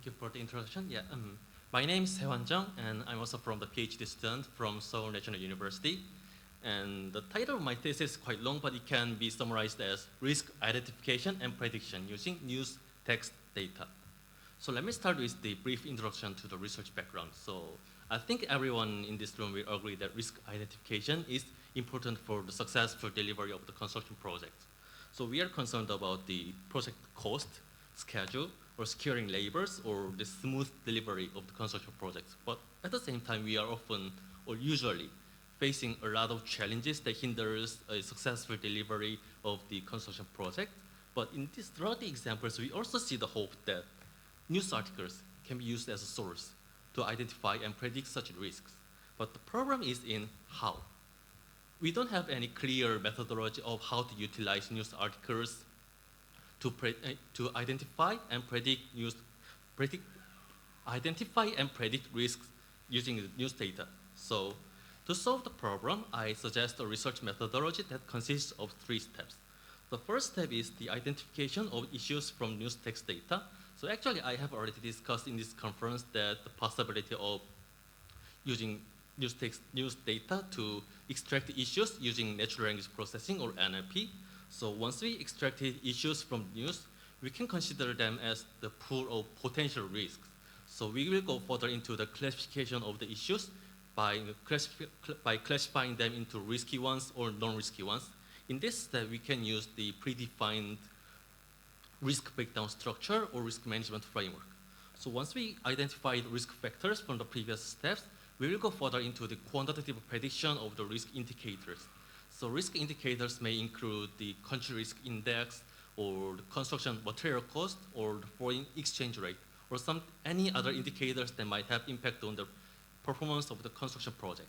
Thank you for the introduction. Yeah, my name is Sehwan Chung, and I'm also from the PhD student from Seoul National University. And the title of my thesis is quite long, but it can be summarized as risk identification and prediction using news text data. So let me start with the brief introduction to the research background. So I think everyone in this room will agree that risk identification is important for the successful delivery of the construction project. So we are concerned about the project cost, schedule, or securing labors, or the smooth delivery of the construction projects. But at the same time, we are often, or usually, facing a lot of challenges that hinders a successful delivery of the construction project. But throughout the examples, we also see the hope that news articles can be used as a source to identify and predict such risks. But the problem is in how. We don't have any clear methodology of how to utilize news articles to identify and predict risks using the news data. So to solve the problem, I suggest a research methodology that consists of 3 steps. The first step is the identification of issues from news text data. So actually, I have already discussed in this conference that the possibility of using news data to extract issues using natural language processing or NLP. So once we extracted issues from news, we can consider them as the pool of potential risks. So we will go further into the classification of the issues by classifying them into risky ones or non-risky ones. In this step, we can use the predefined risk breakdown structure or risk management framework. So once we identify risk factors from the previous steps, we will go further into the quantitative prediction of the risk indicators. So risk indicators may include the country risk index, or the construction material cost, or the foreign exchange rate, or any other indicators that might have impact on the performance of the construction project.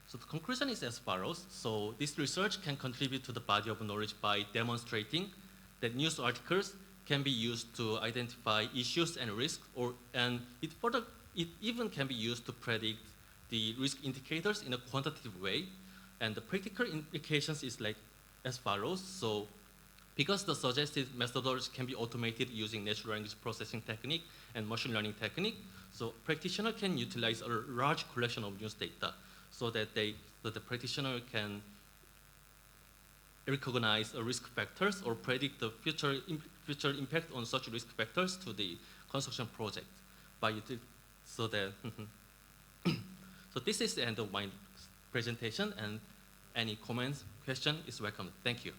So the conclusion is as follows. So this research can contribute to the body of knowledge by demonstrating that news articles can be used to identify issues and risks, and it even can be used to predict the risk indicators in a quantitative way. And the practical implications is like as follows. So because the suggested methodology can be automated using natural language processing technique and machine learning technique, so practitioner can utilize a large collection of news data so that the practitioner can recognize risk factors or predict the future impact on such risk factors to the construction project. So this is the end of my presentation, and any comments, question is welcome. Thank you.